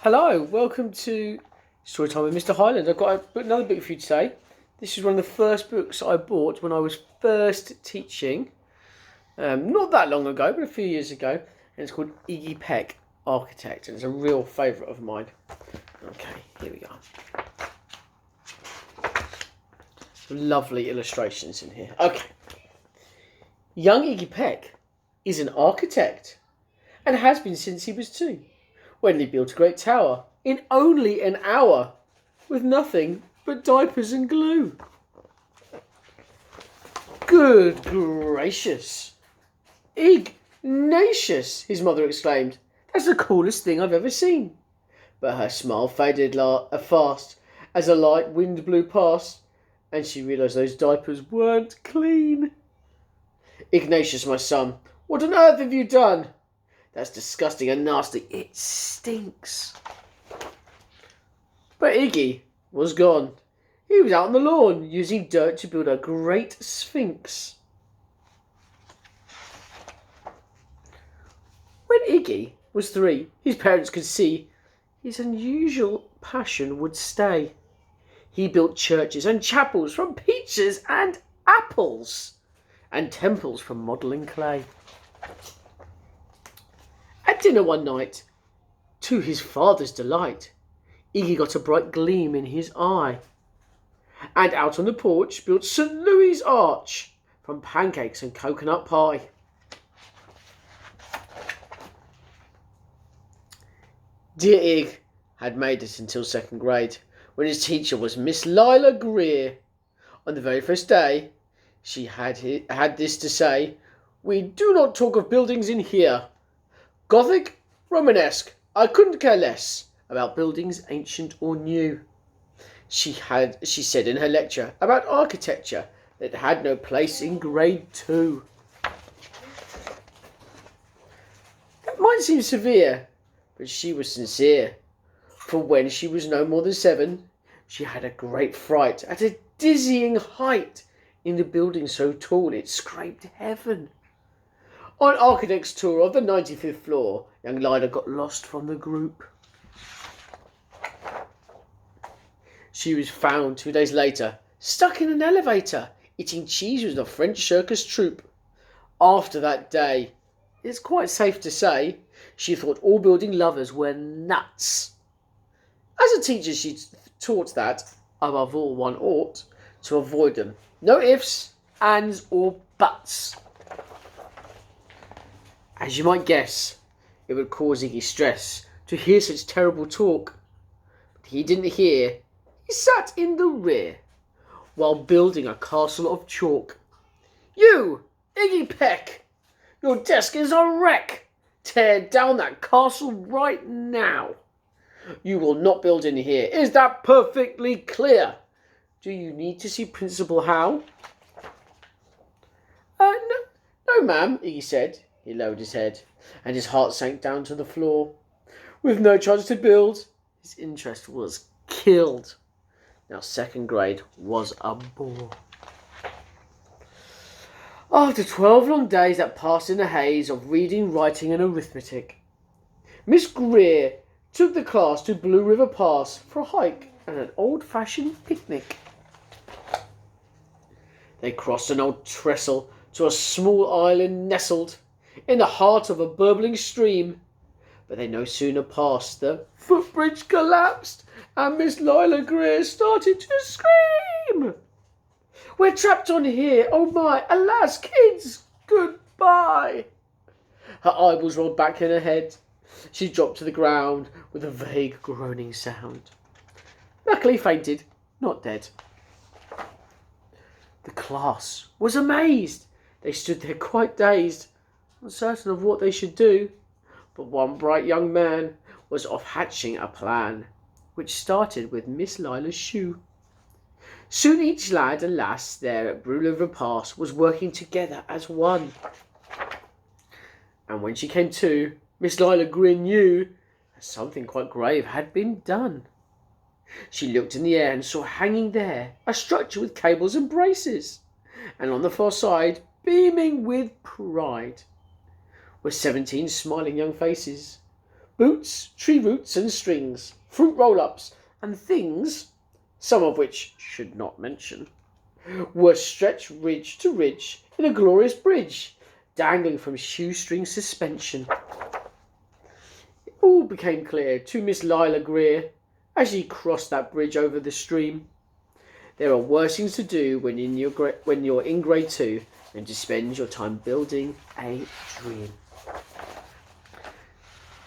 Hello, welcome to Storytime with Mr. Highland. I've got another book for you today. This is one of the first books I bought when I was first teaching, not that long ago, but a few years ago. And it's called Iggy Peck, Architect, and it's a real favourite of mine. Okay, here we go. Lovely illustrations in here. Okay. Young Iggy Peck is an architect and has been since he was 2. When he built a great tower in only an hour with nothing but diapers and glue. Good gracious! Ignatius, his mother exclaimed. That's the coolest thing I've ever seen. But her smile faded fast as a light wind blew past, and she realised those diapers weren't clean. Ignatius, my son, what on earth have you done? That's disgusting and nasty. It stinks. But Iggy was gone. He was out on the lawn using dirt to build a great sphinx. When Iggy was 3, his parents could see his unusual passion would stay. He built churches and chapels from peaches and apples, and temples from modelling clay. At dinner one night, to his father's delight, Iggy got a bright gleam in his eye, and out on the porch built St. Louis' Arch from pancakes and coconut pie. Dear Ig had made it until 2nd grade, when his teacher was Miss Lila Greer. On the very first day, she had this to say: "We do not talk of buildings in here. Gothic, Romanesque, I couldn't care less about buildings ancient or new." She said in her lecture about architecture that it had no place in grade 2. That might seem severe, but she was sincere. For when she was no more than 7, she had a great fright at a dizzying height in the building so tall it scraped heaven. On architect's tour of the 95th floor, young Lila got lost from the group. She was found 2 days later, stuck in an elevator, eating cheese with a French circus troupe. After that day, it's quite safe to say, she thought all building lovers were nuts. As a teacher, she taught that, above all, one ought to avoid them. No ifs, ands, or buts. As you might guess, it would cause Iggy stress to hear such terrible talk. But he didn't hear. He sat in the rear while building a castle of chalk. "You, Iggy Peck, your desk is a wreck. Tear down that castle right now. You will not build in here. Is that perfectly clear? Do you need to see Principal Howe?" No, ma'am," Iggy said. He lowered his head, and his heart sank down to the floor. With no chance to build, his interest was killed. Now 2nd grade was a bore. After 12 long days that passed in a haze of reading, writing and arithmetic, Miss Greer took the class to Blue River Pass for a hike and an old-fashioned picnic. They crossed an old trestle to a small island nestled in the heart of a burbling stream, but they no sooner passed, the footbridge collapsed and Miss Lila Greer started to scream. "We're trapped on here, oh my, alas, kids, goodbye." Her eyeballs rolled back in her head. She dropped to the ground with a vague groaning sound. Luckily fainted, not dead. The class was amazed. They stood there quite dazed, uncertain of what they should do. But one bright young man was off hatching a plan, which started with Miss Lila's shoe. Soon each lad and lass there at Blue River Pass was working together as one. And when she came to, Miss Lila Greer knew that something quite grave had been done. She looked in the air and saw hanging there a structure with cables and braces, and on the far side, beaming with pride, were 17 smiling young faces, boots, tree roots and strings, fruit roll-ups, and things, some of which should not mention, were stretched ridge to ridge in a glorious bridge, dangling from shoestring suspension. It all became clear to Miss Lila Greer as she crossed that bridge over the stream. There are worse things to do when you're in grade 2 than to spend your time building a dream.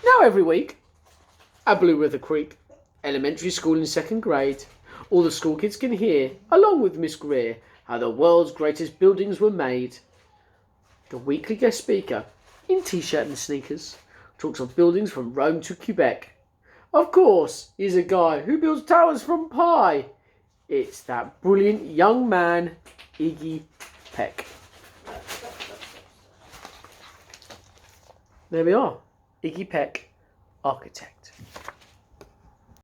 Now every week, at Blue River Creek Elementary School in 2nd grade, all the school kids can hear, along with Miss Greer, how the world's greatest buildings were made. The weekly guest speaker, in t-shirt and sneakers, talks of buildings from Rome to Quebec. Of course, he's a guy who builds towers from pie. It's that brilliant young man, Iggy Peck. There we are, Iggy Peck, architect.